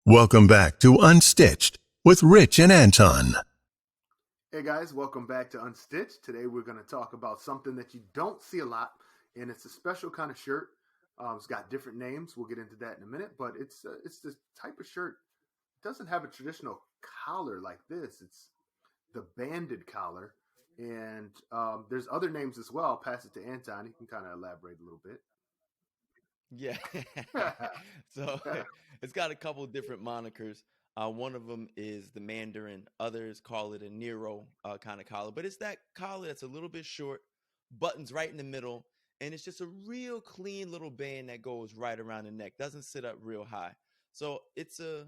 Welcome back to Unstitched with Rich and Anton. Hey guys, welcome back to Unstitched. Today we're going to talk about something that you don't see a lot, and it's a special kind of shirt. It's got different names. We'll get into that in a minute, but it's this type of shirt. It doesn't have a traditional collar like this. It's the banded collar, and there's other names as well. I'll pass it to Anton. He can kind of elaborate a little bit. Yeah. So it's got a couple of different monikers. One of them is the Mandarin. Others call it a Nero kind of collar. But it's that collar that's a little bit short, buttons right in the middle, and it's just a real clean little band that goes right around the neck. Doesn't sit up real high. So it's not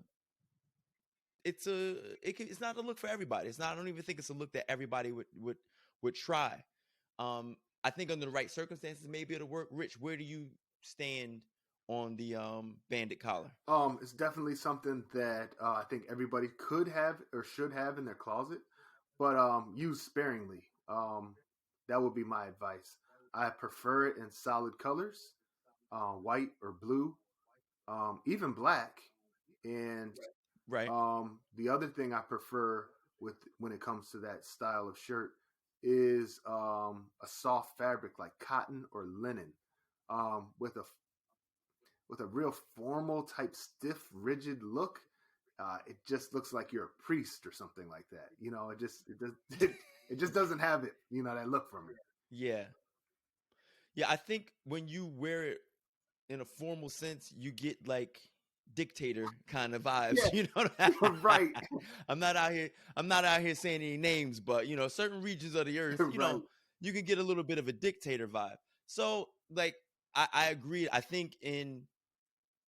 a look for everybody. I don't even think it's a look that everybody would try. I think under the right circumstances, maybe it'll work. Rich, where do you stand on the bandit collar? It's definitely something that I think everybody could have or should have in their closet, but use sparingly. That would be my advice. I prefer it in solid colors, white or blue, even black. And right. The other thing I prefer when it comes to that style of shirt is a soft fabric like cotton or linen, with a real formal type, stiff, rigid look. It just looks like you're a priest or something like that. It just doesn't have it. That look for me. Yeah. I think when you wear it in a formal sense, you get like dictator kind of vibes. Yeah. You know what I mean? Right. I'm not out here saying any names, but certain regions of the earth, right. You can get a little bit of a dictator vibe. So like I agree. I think and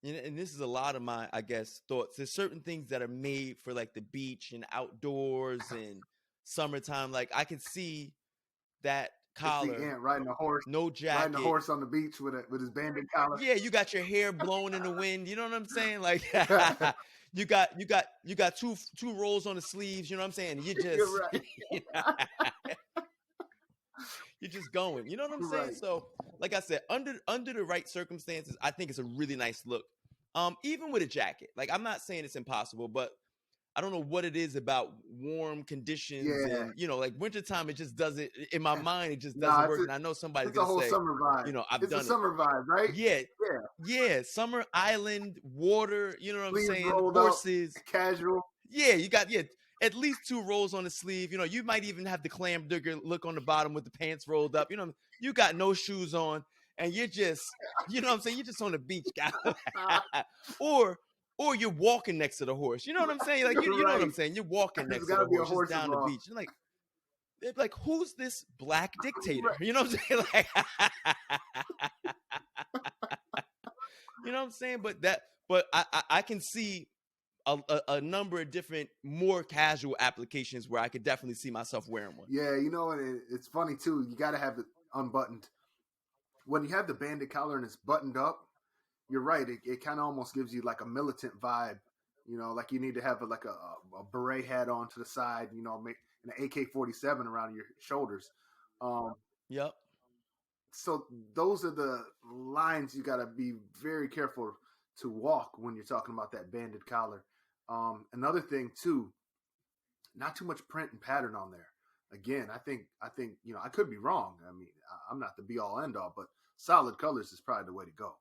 this is a lot of my, I guess, thoughts. There's certain things that are made for like the beach and outdoors and summertime. Like I can see that collar. The ant riding a horse. No jacket. Riding a horse on the beach with his banded collar. Yeah, you got your hair blowing in the wind. You know what I'm saying? Like you got two rolls on the sleeves. You know what I'm saying? You just You're right. You're just going. You know what I'm saying? Right. So, like I said, under the right circumstances, I think it's a really nice look. Even with a jacket. Like I'm not saying it's impossible, but I don't know what it is about warm conditions and like wintertime. It just doesn't. In my mind, it just doesn't work. And I know somebody's gonna say, it's a whole summer vibe. I've done a summer vibe, right? Yeah. Summer island water. You know what I'm saying? Horses, casual. Yeah, you got at least 2 rolls on the sleeve. You might even have the clam digger look on the bottom with the pants rolled up. You got no shoes on, and you're just, what I'm saying? You're just on the beach, guy. Or you're walking next to the horse. You know what I'm saying? Like you know what I'm saying? You're walking next to the horse, just down the beach. You're like, who's this black dictator? Right. You know what I'm saying? Like, you know what I'm saying? But I can see a number of different more casual applications where I could definitely see myself wearing one. Yeah, and it's funny too. You got to have it unbuttoned. When you have the banded collar and it's buttoned up, you're right. It kind of almost gives you like a militant vibe. Like you need to have a beret hat on to the side. Make an AK-47 around your shoulders. Yep. So those are the lines you got to be very careful to walk when you're talking about that banded collar. Another thing too, not too much print and pattern on there. Again, I think I could be wrong. I mean, I'm not the be all end all, but solid colors is probably the way to go.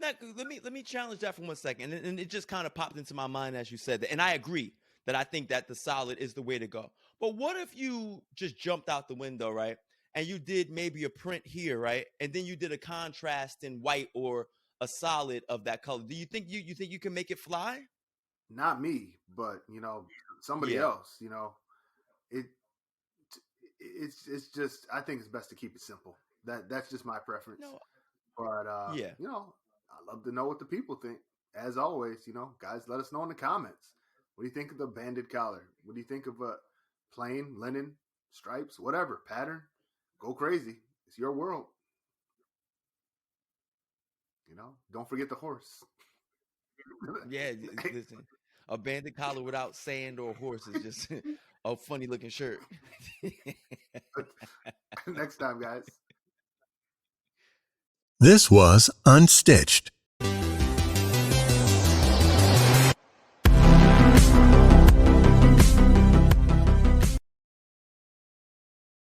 Now, let me challenge that for 1 second, and it just kind of popped into my mind as you said that, and I agree that I think that the solid is the way to go. But what if you just jumped out the window, right, and you did maybe a print here, right, and then you did a contrast in white or a solid of that color? Do you think you can make it fly? Not me, but somebody else. It's just, I think it's best to keep it simple. That's just my preference. No. But I love to know what the people think. As always, guys, let us know in the comments. What do you think of the banded collar? What do you think of a plain linen, stripes, whatever pattern? Go crazy. It's your world. Don't forget the horse. Yeah, listen. A banded collar without sand or horse is just a funny looking shirt. Next time, guys. This was Unstitched.